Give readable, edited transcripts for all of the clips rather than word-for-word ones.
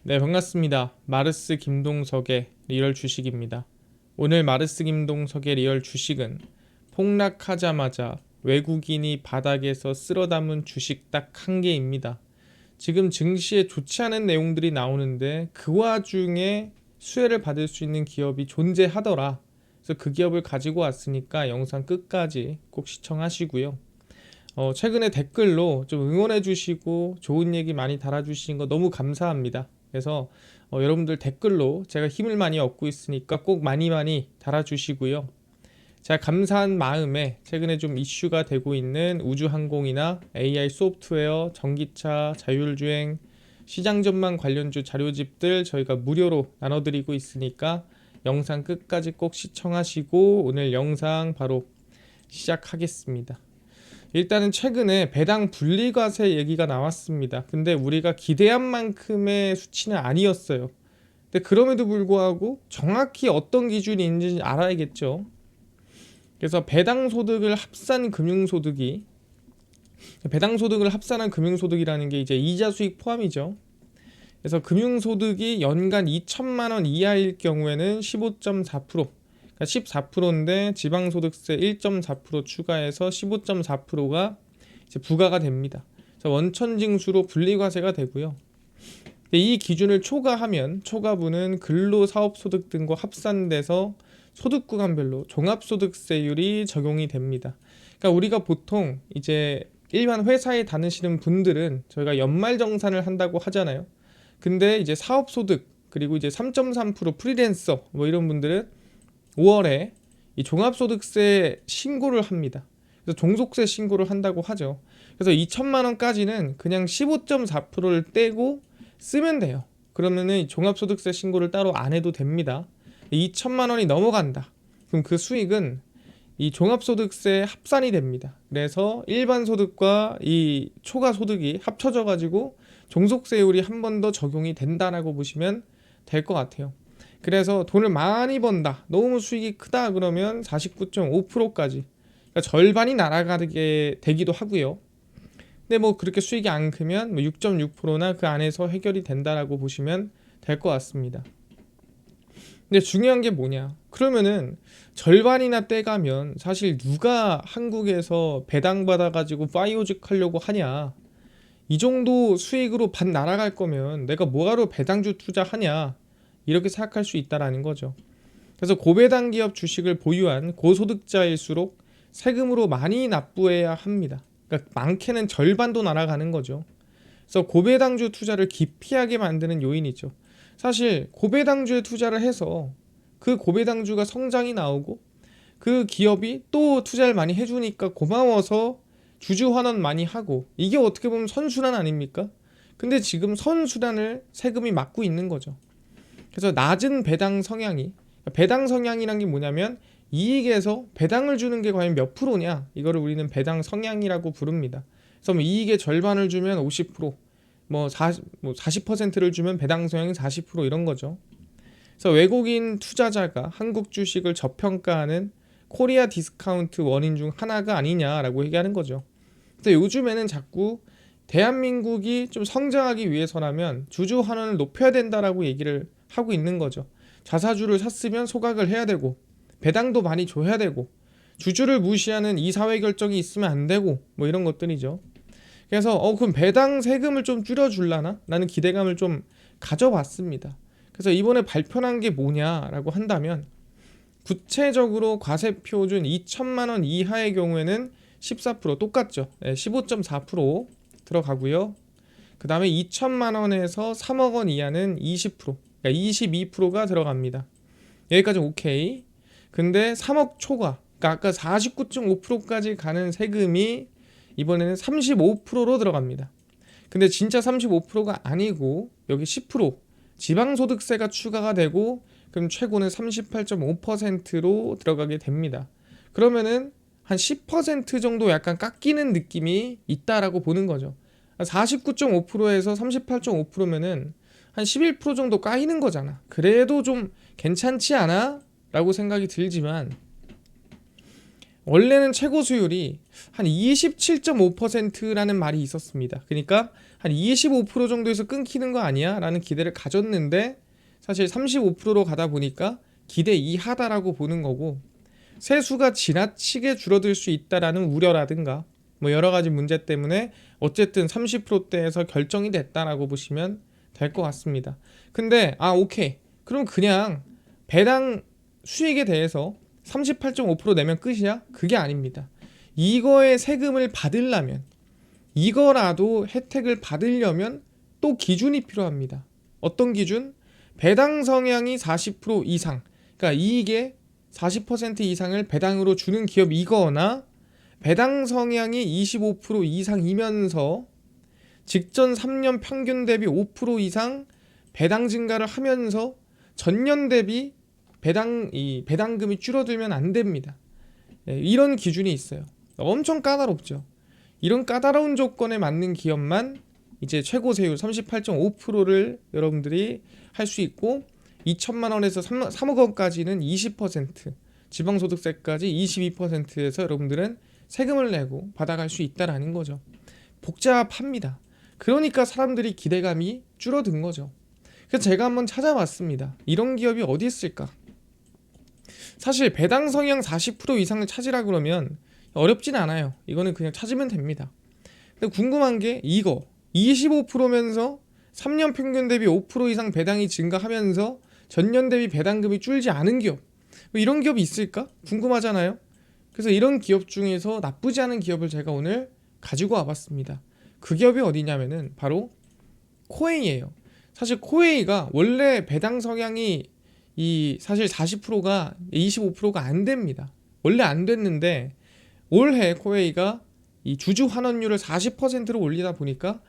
네, 반갑습니다. 마르스 김동석의 리얼 주식입니다. 오늘 마르스 김동석의 리얼 주식은 폭락하자마자 외국인이 바닥에서 쓸어 담은 주식 딱 한 개입니다. 지금 증시에 좋지 않은 내용들이 나오는데 그 와중에 수혜를 받을 수 있는 기업이 존재하더라. 그래서 그 기업을 가지고 왔으니까 영상 끝까지 꼭 시청하시고요. 최근에 댓글로 좀 응원해 주시고 좋은 얘기 많이 달아주신 거 너무 감사합니다. 그래서 여러분들 댓글로 제가 힘을 많이 얻고 있으니까 꼭 많이 많이 달아주시고요. 제가 감사한 마음에 최근에 좀 이슈가 되고 있는 우주항공이나 AI 소프트웨어, 전기차, 자율주행, 시장 전망 관련주 자료집들 저희가 무료로 나눠드리고 있으니까 영상 끝까지 꼭 시청하시고 오늘 영상 바로 시작하겠습니다. 일단은 최근에 배당 분리과세 얘기가 나왔습니다. 근데 우리가 기대한 만큼의 수치는 아니었어요. 근데 그럼에도 불구하고 정확히 어떤 기준이 있는지 알아야겠죠. 그래서 배당소득을 합산 금융소득이 배당소득을 합산한 금융소득이라는 게 이제 이자 수익 포함이죠. 그래서 금융소득이 연간 2천만 원 이하일 경우에는 15.4%, 그러니까 14%인데 지방소득세 1.4% 추가해서 15.4%가 이제 부과가 됩니다. 그래서 원천징수로 분리과세가 되고요. 이 기준을 초과하면 초과분은 근로사업소득 등과 합산돼서 소득구간별로 종합소득세율이 적용이 됩니다. 그러니까 우리가 보통 이제 일반 회사에 다니시는 분들은 저희가 연말정산을 한다고 하잖아요. 근데 이제 사업소득 그리고 이제 3.3% 프리랜서 뭐 이런 분들은 5월에 이 종합소득세 신고를 합니다. 그래서 종속세 신고를 한다고 하죠. 그래서 2천만 원까지는 그냥 15.4%를 떼고 쓰면 돼요. 그러면은 종합소득세 신고를 따로 안 해도 됩니다. 2천만 원이 넘어간다. 그럼 그 수익은 이 종합소득세 합산이 됩니다. 그래서 일반 소득과 이 초과 소득이 합쳐져 가지고 종속세율이 한 번 더 적용이 된다라고 보시면 될 것 같아요. 그래서 돈을 많이 번다, 너무 수익이 크다 그러면 49.5%까지, 그러니까 절반이 날아가게 되기도 하고요. 근데 뭐 그렇게 수익이 안 크면 뭐 6.6%나 그 안에서 해결이 된다라고 보시면 될 것 같습니다. 근데 중요한 게 뭐냐? 그러면은 절반이나 떼가면 사실 누가 한국에서 배당 받아가지고 파이오직 하려고 하냐? 이 정도 수익으로 반 날아갈 거면 내가 뭐하러 배당주 투자하냐? 이렇게 생각할 수 있다라는 거죠. 그래서 고배당 기업 주식을 보유한 고소득자일수록 세금으로 많이 납부해야 합니다. 그러니까 많게는 절반도 날아가는 거죠. 그래서 고배당주 투자를 기피하게 만드는 요인이죠. 사실 고배당주에 투자를 해서 그 고배당주가 성장이 나오고 그 기업이 또 투자를 많이 해주니까 고마워서 주주 환원 많이 하고, 이게 어떻게 보면 선순환 아닙니까? 근데 지금 선순환을 세금이 막고 있는 거죠. 그래서 낮은 배당 성향이, 배당 성향이란 게 뭐냐면 이익에서 배당을 주는 게 과연 몇 프로냐, 이거를 우리는 배당 성향이라고 부릅니다. 그래서 뭐 이익의 절반을 주면 50%, 뭐 40%를 주면 배당 성향이 40% 이런 거죠. 그래서 외국인 투자자가 한국 주식을 저평가하는 코리아 디스카운트 원인 중 하나가 아니냐라고 얘기하는 거죠. 그래서 요즘에는 자꾸 대한민국이 좀 성장하기 위해서라면 주주 환원을 높여야 된다라고 얘기를 하고 있는 거죠. 자사주를 샀으면 소각을 해야 되고 배당도 많이 줘야 되고 주주를 무시하는 이사회 결정이 있으면 안 되고 뭐 이런 것들이죠. 그래서 그럼 배당 세금을 좀 줄여줄라나? 라는 기대감을 좀 가져봤습니다. 그래서 이번에 발표한 게 뭐냐라고 한다면 구체적으로 과세표준 2천만 원 이하의 경우에는 14% 똑같죠. 15.4% 들어가고요. 그 다음에 2천만 원에서 3억 원 이하는 20%, 그러니까 22%가 들어갑니다. 여기까지 오케이. 근데 3억 초과, 그러니까 아까 49.5%까지 가는 세금이 이번에는 35%로 들어갑니다. 근데 진짜 35%가 아니고 여기 10% 지방소득세가 추가가 되고 그럼 최고는 38.5%로 들어가게 됩니다. 그러면은 한 10% 정도 약간 깎이는 느낌이 있다라고 보는 거죠. 49.5%에서 38.5%면은 한 11% 정도 까이는 거잖아. 그래도 좀 괜찮지 않아? 라고 생각이 들지만 원래는 최고 수율이 한 27.5%라는 말이 있었습니다. 그러니까 한 25% 정도에서 끊기는 거 아니야? 라는 기대를 가졌는데 사실 35%로 가다 보니까 기대 이하다라고 보는 거고, 세수가 지나치게 줄어들 수 있다라는 우려라든가 뭐 여러 가지 문제 때문에 어쨌든 30%대에서 결정이 됐다라고 보시면 될 것 같습니다. 근데 오케이. 그럼 그냥 배당 수익에 대해서 38.5% 내면 끝이야? 그게 아닙니다. 이거의 세금을 받으려면, 이거라도 혜택을 받으려면 또 기준이 필요합니다. 어떤 기준? 배당 성향이 40% 이상, 그러니까 이익의 40% 이상을 배당으로 주는 기업이거나 배당 성향이 25% 이상이면서 직전 3년 평균 대비 5% 이상 배당 증가를 하면서 전년 대비 배당금이 줄어들면 안 됩니다. 이런 기준이 있어요. 엄청 까다롭죠. 이런 까다로운 조건에 맞는 기업만 이제 최고 세율 38.5%를 여러분들이 할 수 있고, 2천만 원에서 3억 원까지는 20%, 지방소득세까지 22%에서 여러분들은 세금을 내고 받아갈 수 있다라는 거죠. 복잡합니다. 그러니까 사람들이 기대감이 줄어든 거죠. 그래서 제가 한번 찾아봤습니다. 이런 기업이 어디 있을까? 사실 배당 성향 40% 이상을 찾으라 그러면 어렵진 않아요. 이거는 그냥 찾으면 됩니다. 근데 궁금한 게 이거 25%면서 3년 평균 대비 5% 이상 배당이 증가하면서 전년 대비 배당금이 줄지 않은 기업, 뭐 이런 기업이 있을까? 궁금하잖아요. 그래서 이런 기업 중에서 나쁘지 않은 기업을 제가 오늘 가지고 와봤습니다. 그 기업이 어디냐면은 바로 코웨이예요. 사실 코웨이가 원래 배당 성향이 사실 40%가 25%가 안 됩니다. 원래 안 됐는데 올해 코웨이가 이 주주 환원율을 40%로 올리다 보니까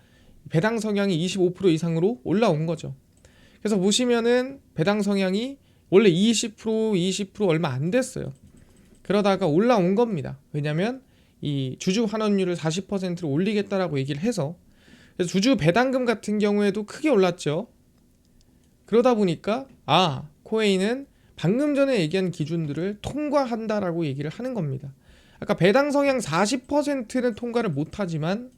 배당 성향이 25% 이상으로 올라온 거죠. 그래서 보시면은 배당 성향이 원래 20% 얼마 안 됐어요. 그러다가 올라온 겁니다. 왜냐면 이 주주 환원율을 40%로 올리겠다라고 얘기를 해서. 그래서 주주 배당금 같은 경우에도 크게 올랐죠. 그러다 보니까 코웨이는 방금 전에 얘기한 기준들을 통과한다라고 얘기를 하는 겁니다. 아까 배당 성향 40%는 통과를 못하지만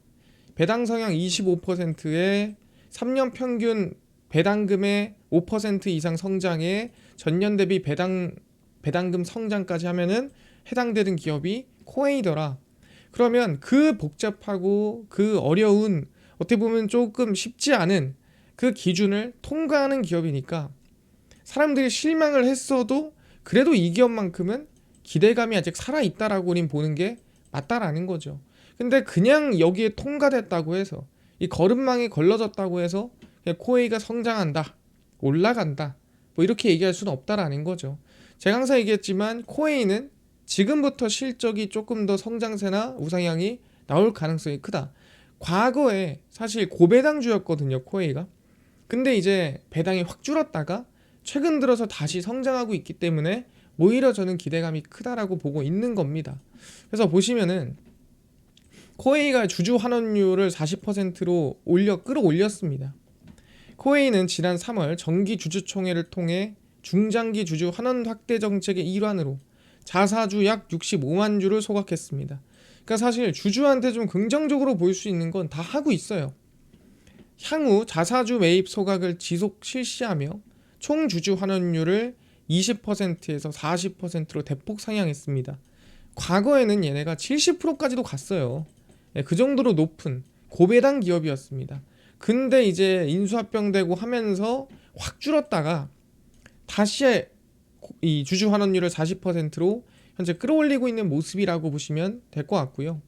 배당 성향 25%에 3년 평균 배당금의 5% 이상 성장에 전년 대비 배당금 성장까지 하면은 해당되는 기업이 코웨이더라. 그러면 그 복잡하고 그 어려운, 어떻게 보면 조금 쉽지 않은 그 기준을 통과하는 기업이니까 사람들이 실망을 했어도 그래도 이 기업만큼은 기대감이 아직 살아있다라고 우린 보는 게 맞다라는 거죠. 근데 그냥 여기에 통과됐다고 해서, 이 걸음망에 걸러졌다고 해서 그냥 코웨이가 성장한다, 올라간다, 뭐 이렇게 얘기할 수는 없다라는 거죠. 제가 항상 얘기했지만 코웨이는 지금부터 실적이 조금 더 성장세나 우상향이 나올 가능성이 크다. 과거에 사실 고배당주였거든요, 코웨이가. 근데 이제 배당이 확 줄었다가 최근 들어서 다시 성장하고 있기 때문에 오히려 저는 기대감이 크다라고 보고 있는 겁니다. 그래서 보시면은 코웨이가 주주 환원율을 40%로 끌어올렸습니다. 코웨이는 지난 3월 정기 주주총회를 통해 중장기 주주 환원 확대 정책의 일환으로 자사주 약 65만 주를 소각했습니다. 그러니까 사실 주주한테 좀 긍정적으로 보일 수 있는 건 다 하고 있어요. 향후 자사주 매입 소각을 지속 실시하며 총 주주 환원율을 20%에서 40%로 대폭 상향했습니다. 과거에는 얘네가 70%까지도 갔어요. 그 정도로 높은 고배당 기업이었습니다. 근데 이제 인수합병되고 하면서 확 줄었다가 다시 이 주주 환원율을 40%로 현재 끌어올리고 있는 모습이라고 보시면 될 것 같고요.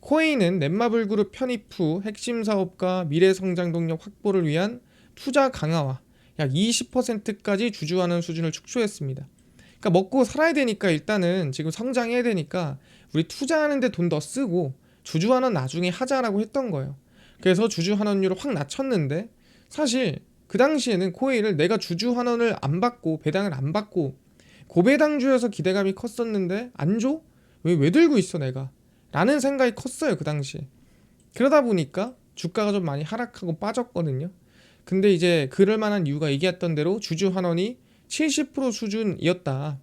코웨이는 넷마블 그룹 편입 후 핵심 사업과 미래 성장 동력 확보를 위한 투자 강화와 약 20%까지 주주환원 수준을 축소했습니다. 그러니까 먹고 살아야 되니까 일단은 지금 성장해야 되니까 우리 투자하는데 돈 더 쓰고 주주환원 나중에 하자라고 했던 거예요. 그래서 주주환원율을 확 낮췄는데, 사실 그 당시에는 코웨이를 내가 주주환원을 안 받고 배당을 안 받고 고배당주여서 기대감이 컸었는데 안 줘? 왜 들고 있어 내가? 라는 생각이 컸어요 그 당시에. 그러다 보니까 주가가 좀 많이 하락하고 빠졌거든요. 근데 이제 그럴 만한 이유가 얘기했던 대로 주주 환원이 70% 수준이었다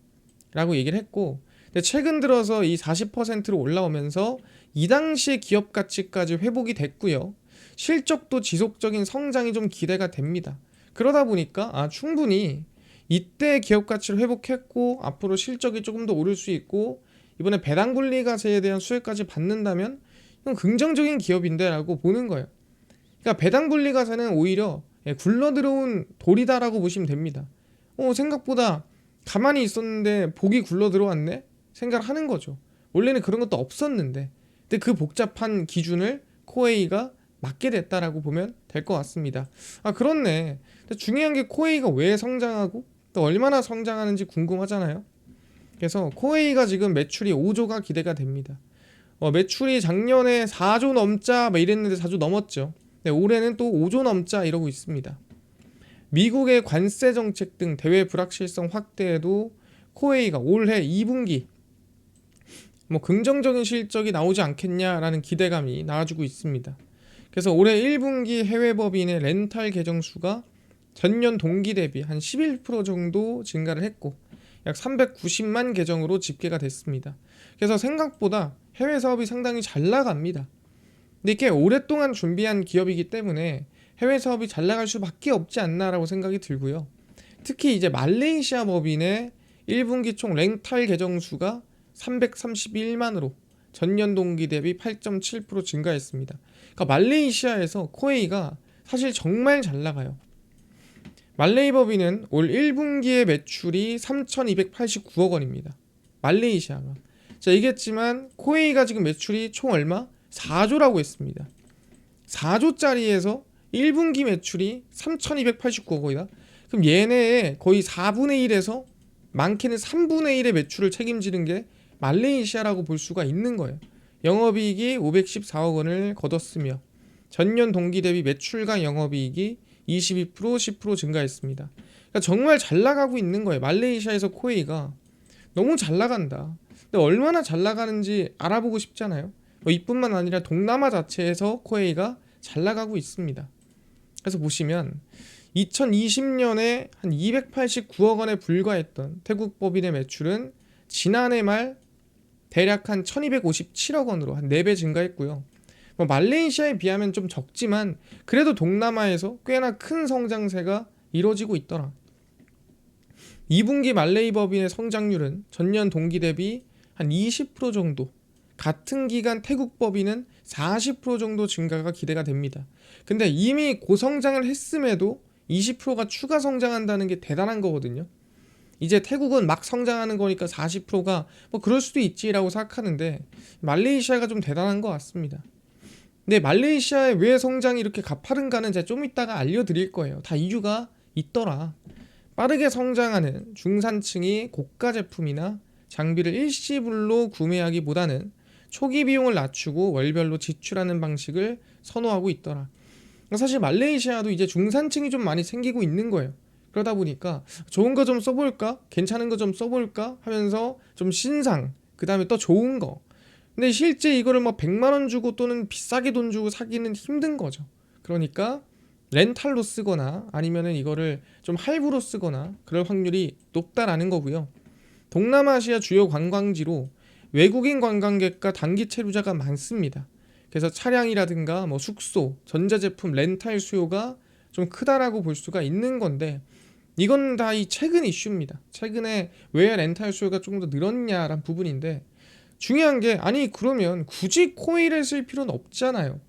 라고 얘기를 했고, 근데 최근 들어서 이 40%로 올라오면서 이 당시의 기업 가치까지 회복이 됐고요. 실적도 지속적인 성장이 좀 기대가 됩니다. 그러다 보니까 충분히 이때 기업 가치를 회복했고 앞으로 실적이 조금 더 오를 수 있고 이번에 배당 분리과세에 대한 수혜까지 받는다면 이건 긍정적인 기업인데 라고 보는 거예요. 그러니까 배당 분리과세는 오히려 굴러들어온 돌이다라고 보시면 됩니다. 생각보다 가만히 있었는데 복이 굴러 들어왔네? 생각을 하는 거죠. 원래는 그런 것도 없었는데 근데 그 복잡한 기준을 코웨이가 맞게 됐다라고 보면 될 것 같습니다. 그렇네. 근데 중요한 게 코웨이가 왜 성장하고 또 얼마나 성장하는지 궁금하잖아요. 그래서 코웨이가 지금 매출이 5조가 기대가 됩니다. 매출이 작년에 4조 넘자 이랬는데 4조 넘었죠. 네, 올해는 또 5조 넘자 이러고 있습니다. 미국의 관세 정책 등 대외 불확실성 확대에도 코웨이가 올해 2분기 긍정적인 실적이 나오지 않겠냐라는 기대감이 나와주고 있습니다. 그래서 올해 1분기 해외 법인의 렌탈 계정 수가 전년 동기 대비 한 11% 정도 증가를 했고 약 390만 계정으로 집계가 됐습니다. 그래서 생각보다 해외 사업이 상당히 잘 나갑니다. 근데 이게 오랫동안 준비한 기업이기 때문에 해외 사업이 잘 나갈 수밖에 없지 않나라고 생각이 들고요. 특히 이제 말레이시아 법인의 1분기 총 렌탈 계정 수가 331만으로 전년 동기 대비 8.7% 증가했습니다. 그러니까 말레이시아에서 코웨이가 사실 정말 잘 나가요. 말레이 법인은 올 1분기의 매출이 3,289억 원입니다. 말레이시아가. 자, 얘기했지만 코웨이가 지금 매출이 총 얼마? 4조라고 했습니다. 4조짜리에서 1분기 매출이 3,289억 원이다. 그럼 얘네의 거의 4분의 1에서 많게는 3분의 1의 매출을 책임지는 게 말레이시아라고 볼 수가 있는 거예요. 영업이익이 514억 원을 거뒀으며 전년 동기 대비 매출과 영업이익이 22% 10% 증가했습니다. 그러니까 정말 잘 나가고 있는 거예요. 말레이시아에서 코웨이가 너무 잘 나간다. 근데 얼마나 잘 나가는지 알아보고 싶잖아요. 이뿐만 아니라 동남아 자체에서 코웨이가 잘 나가고 있습니다. 그래서 보시면 2020년에 한 289억 원에 불과했던 태국 법인의 매출은 지난해 말 대략 한 1257억 원으로 한 4배 증가했고요. 말레이시아에 비하면 좀 적지만 그래도 동남아에서 꽤나 큰 성장세가 이루어지고 있더라. 2분기 말레이 법인의 성장률은 전년 동기 대비 한 20% 정도, 같은 기간 태국 법인은 40% 정도 증가가 기대가 됩니다. 근데 이미 고성장을 했음에도 20%가 추가 성장한다는 게 대단한 거거든요. 이제 태국은 막 성장하는 거니까 40%가 그럴 수도 있지라고 생각하는데 말레이시아가 좀 대단한 것 같습니다. 근데 말레이시아의 왜 성장이 이렇게 가파른가는 제가 좀 이따가 알려드릴 거예요. 다 이유가 있더라. 빠르게 성장하는 중산층이 고가 제품이나 장비를 일시불로 구매하기보다는 초기 비용을 낮추고 월별로 지출하는 방식을 선호하고 있더라. 사실 말레이시아도 이제 중산층이 좀 많이 생기고 있는 거예요. 그러다 보니까 좋은 거 좀 써볼까? 괜찮은 거 좀 써볼까? 하면서 좀 신상, 그 다음에 또 좋은 거. 근데 실제 이거를 100만 원 주고 또는 비싸게 돈 주고 사기는 힘든 거죠. 그러니까 렌탈로 쓰거나 아니면은 이거를 좀 할부로 쓰거나 그럴 확률이 높다라는 거고요. 동남아시아 주요 관광지로 외국인 관광객과 단기 체류자가 많습니다. 그래서 차량이라든가 숙소, 전자제품 렌탈 수요가 좀 크다라고 볼 수가 있는 건데 이건 다 이 최근 이슈입니다. 최근에 왜 렌탈 수요가 조금 더 늘었냐라는 부분인데 중요한 게 그러면 굳이 코웨이를 쓸 필요는 없잖아요.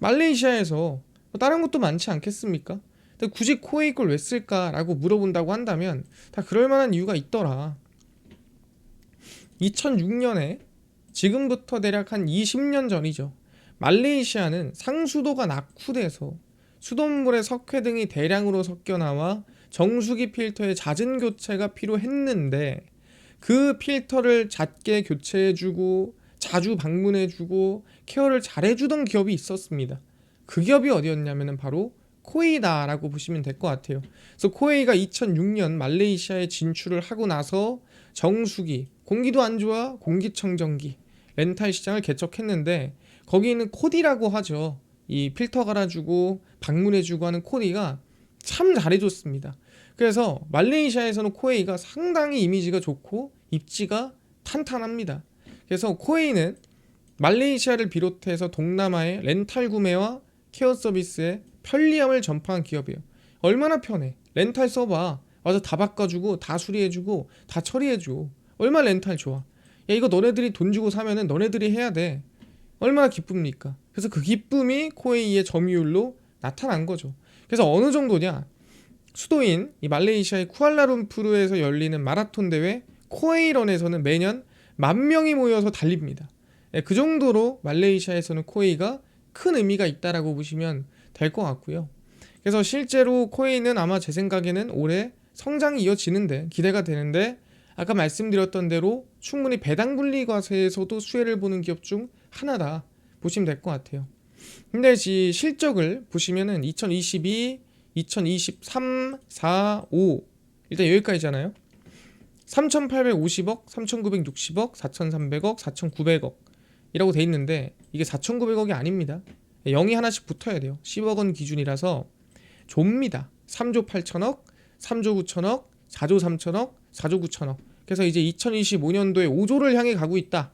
말레이시아에서 다른 것도 많지 않겠습니까? 근데 굳이 코웨이 걸 왜 쓸까라고 물어본다고 한다면 다 그럴 만한 이유가 있더라. 2006년에 지금부터 대략 한 20년 전이죠. 말레이시아는 상수도가 낙후돼서 수돗물에 석회 등이 대량으로 섞여 나와 정수기 필터의 잦은 교체가 필요했는데 그 필터를 잦게 교체해주고 자주 방문해주고 케어를 잘해주던 기업이 있었습니다. 그 기업이 어디였냐면 바로 코웨이다라고 보시면 될 것 같아요. 그래서 코웨이가 2006년 말레이시아에 진출을 하고 나서 정수기, 공기도 안 좋아 공기청정기 렌탈 시장을 개척했는데 거기는 코디라고 하죠. 이 필터 갈아주고 방문해주고 하는 코디가 참 잘해줬습니다. 그래서 말레이시아에서는 코웨이가 상당히 이미지가 좋고 입지가 탄탄합니다. 그래서 코웨이는 말레이시아를 비롯해서 동남아의 렌탈 구매와 케어 서비스의 편리함을 전파한 기업이에요. 얼마나 편해. 렌탈 써봐. 와서 다 바꿔주고 다 수리해주고 다 처리해줘. 얼마나 렌탈 좋아. 야, 이거 너네들이 돈 주고 사면은 너네들이 해야 돼. 얼마나 기쁩니까? 그래서 그 기쁨이 코웨이의 점유율로 나타난 거죠. 그래서 어느 정도냐, 수도인 이 말레이시아의 쿠알라룸푸르에서 열리는 마라톤 대회 코웨이런에서는 매년 10,000명이 모여서 달립니다. 그 정도로 말레이시아에서는 코웨이가 큰 의미가 있다라고 보시면 될 것 같고요. 그래서 실제로 코웨이는 아마 제 생각에는 올해 성장이 이어지는데 기대가 되는데, 아까 말씀드렸던 대로 충분히 배당 분리 과세에서도 수혜를 보는 기업 중 하나다 보시면 될 것 같아요. 근데 이 실적을 보시면은 2022, 2023, 4, 5 일단 여기까지잖아요. 3,850억, 3,960억, 4,300억, 4,900억 이라고 돼 있는데 이게 4,900억이 아닙니다. 0이 하나씩 붙어야 돼요. 10억 원 기준이라서 좁니다. 3조 8천억, 3조 9천억, 4조 3천억, 4조 9천억. 그래서 이제 2025년도에 5조를 향해 가고 있다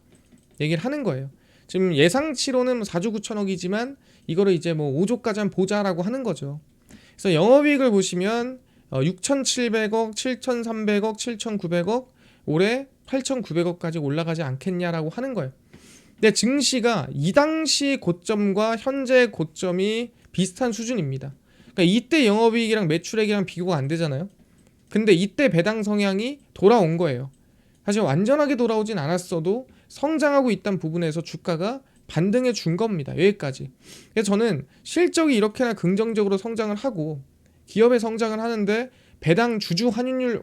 얘기를 하는 거예요. 지금 예상치로는 4조 9천억이지만 이거를 이제 뭐 5조까지 한번 보자라고 하는 거죠. 그래서 영업이익을 보시면 6,700억, 7,300억, 7,900억, 올해 8,900억까지 올라가지 않겠냐라고 하는 거예요. 근데 증시가 이 당시 고점과 현재 고점이 비슷한 수준입니다. 그러니까 이때 영업이익이랑 매출액이랑 비교가 안 되잖아요. 근데 이때 배당 성향이 돌아온 거예요. 사실 완전하게 돌아오진 않았어도 성장하고 있다는 부분에서 주가가 반등해 준 겁니다. 여기까지. 그래서 저는 실적이 이렇게나 긍정적으로 성장을 하고 기업의 성장을 하는데 배당 주주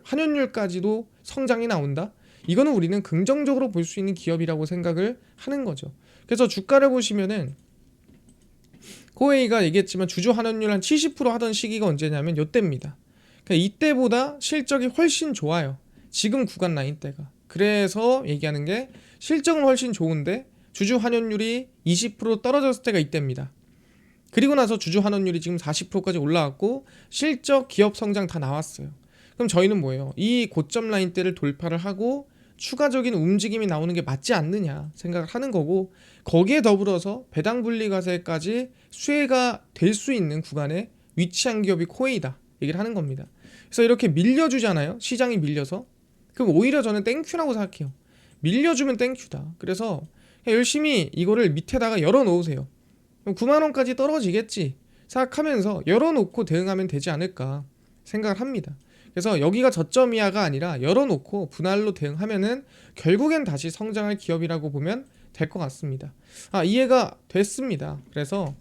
환원율까지도 성장이 나온다? 이거는 우리는 긍정적으로 볼 수 있는 기업이라고 생각을 하는 거죠. 그래서 주가를 보시면은 코웨이가 얘기했지만 주주 환원율 한 70% 하던 시기가 언제냐면 이때입니다. 그러니까 이때보다 실적이 훨씬 좋아요. 지금 구간 라인 때가. 그래서 얘기하는 게 실적은 훨씬 좋은데 주주 환원율이 20% 떨어졌을 때가 이때입니다. 그리고 나서 주주 환원율이 지금 40%까지 올라왔고 실적, 기업 성장 다 나왔어요. 그럼 저희는 뭐예요? 이 고점 라인 때를 돌파를 하고 추가적인 움직임이 나오는 게 맞지 않느냐 생각을 하는 거고, 거기에 더불어서 배당 분리 과세까지 수혜가 될 수 있는 구간에 위치한 기업이 코웨이다 얘기를 하는 겁니다. 그래서 이렇게 밀려주잖아요. 시장이 밀려서. 그럼 오히려 저는 땡큐라고 생각해요. 밀려주면 땡큐다. 그래서 열심히 이거를 밑에다가 열어놓으세요. 그럼 9만원까지 떨어지겠지 생각하면서 열어놓고 대응하면 되지 않을까 생각을 합니다. 그래서 여기가 저점 이하가 아니라 열어놓고 분할로 대응하면은 결국엔 다시 성장할 기업이라고 보면 될 것 같습니다. 이해가 됐습니다. 그래서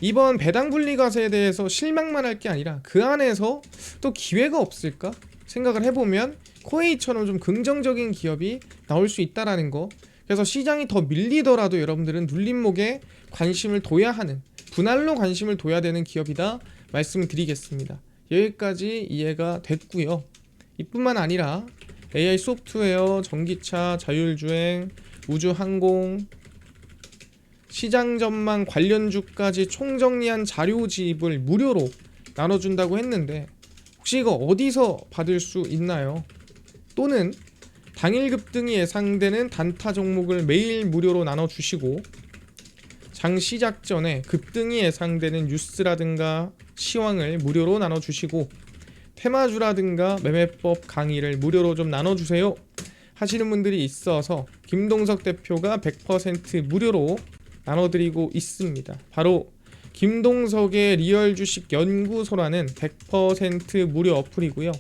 이번 배당 분리 과세에 대해서 실망만 할 게 아니라 그 안에서 또 기회가 없을까 생각을 해보면 코웨이처럼 좀 긍정적인 기업이 나올 수 있다라는 거. 그래서 시장이 더 밀리더라도 여러분들은 눌림목에 관심을 둬야 하는, 분할로 관심을 둬야 되는 기업이다 말씀을 드리겠습니다. 여기까지 이해가 됐고요. 이뿐만 아니라 AI 소프트웨어, 전기차, 자율주행, 우주항공, 시장 전망 관련주까지 총정리한 자료집을 무료로 나눠준다고 했는데 혹시 이거 어디서 받을 수 있나요? 또는 당일 급등이 예상되는 단타 종목을 매일 무료로 나눠주시고 장 시작 전에 급등이 예상되는 뉴스라든가 시황을 무료로 나눠주시고 테마주라든가 매매법 강의를 무료로 좀 나눠주세요 하시는 분들이 있어서 김동석 대표가 100% 무료로 나눠드리고 있습니다. 바로 김동석의 리얼 주식 연구소라는 100% 무료 어플이고요.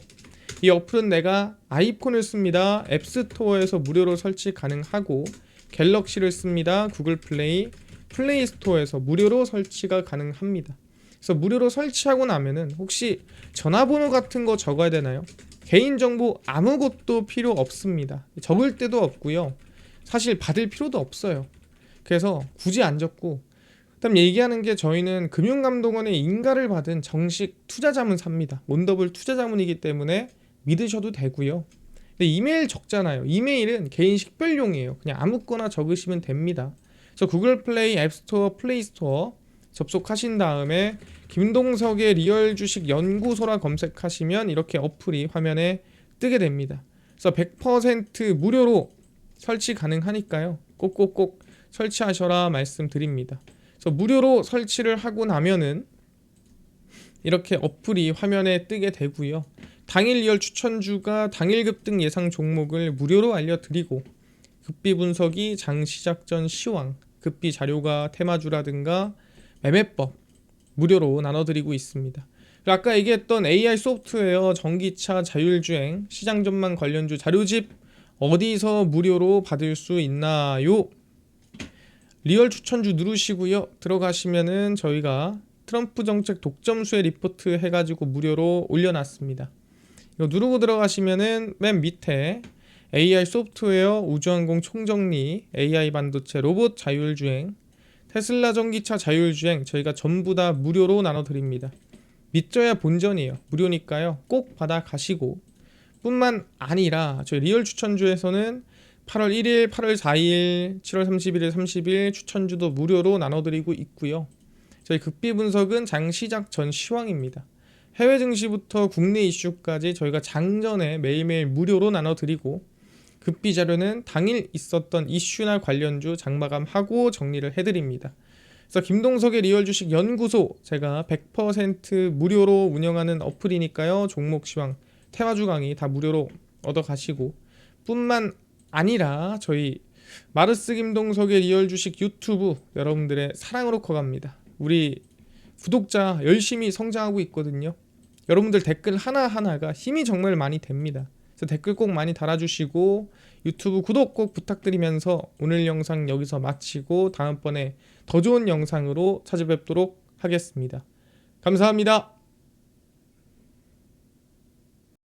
이 어플은 내가 아이폰을 씁니다. 앱스토어에서 무료로 설치 가능하고, 갤럭시를 씁니다. 구글 플레이, 플레이 스토어에서 무료로 설치가 가능합니다. 그래서 무료로 설치하고 나면은 혹시 전화번호 같은 거 적어야 되나요? 개인정보 아무것도 필요 없습니다. 적을 때도 없고요. 사실 받을 필요도 없어요. 그래서 굳이 안 적고, 그다음 얘기하는 게 저희는 금융감독원의 인가를 받은 정식 투자자문사입니다. 몬더블 투자자문이기 때문에 믿으셔도 되고요. 근데 이메일 적잖아요. 이메일은 개인 식별용이에요. 그냥 아무거나 적으시면 됩니다. 그래서 구글 플레이, 앱스토어, 플레이스토어 접속하신 다음에 김동석의 리얼 주식 연구소라 검색하시면 이렇게 어플이 화면에 뜨게 됩니다. 그래서 100% 무료로 설치 가능하니까요. 꼭꼭꼭 설치하셔라 말씀드립니다. 그래서 무료로 설치를 하고 나면은 이렇게 어플이 화면에 뜨게 되고요. 당일 리얼 추천주가 당일 급등 예상 종목을 무료로 알려드리고 급비 분석이 장 시작 전 시황, 급비 자료가 테마주라든가 매매법 무료로 나눠드리고 있습니다. 아까 얘기했던 AI 소프트웨어, 전기차, 자율주행, 시장 전망 관련주 자료집 어디서 무료로 받을 수 있나요? 리얼 추천주 누르시고요. 들어가시면은 저희가 트럼프 정책 독점수의 리포트 해가지고 무료로 올려놨습니다. 이거 누르고 들어가시면은 맨 밑에 AI 소프트웨어, 우주항공 총정리, AI 반도체, 로봇 자율주행, 테슬라 전기차 자율주행 저희가 전부 다 무료로 나눠드립니다. 믿져야 본전이에요. 무료니까요. 꼭 받아가시고 뿐만 아니라 저희 리얼 추천주에서는 8월 1일, 8월 4일, 7월 31일, 30일 추천주도 무료로 나눠드리고 있고요. 저희 급비 분석은 장 시작 전 시황입니다. 해외 증시부터 국내 이슈까지 저희가 장전에 매일매일 무료로 나눠드리고 급비 자료는 당일 있었던 이슈나 관련주 장마감하고 정리를 해드립니다. 그래서 김동석의 리얼 주식 연구소 제가 100% 무료로 운영하는 어플이니까요. 종목 시황, 테마주 강의 다 무료로 얻어가시고 뿐만 아니라 저희 마르스 김동석의 리얼 주식 유튜브 여러분들의 사랑으로 커갑니다. 우리 구독자 열심히 성장하고 있거든요. 여러분들 댓글 하나하나가 힘이 정말 많이 됩니다. 그래서 댓글 꼭 많이 달아주시고 유튜브 구독 꼭 부탁드리면서 오늘 영상 여기서 마치고 다음번에 더 좋은 영상으로 찾아뵙도록 하겠습니다. 감사합니다.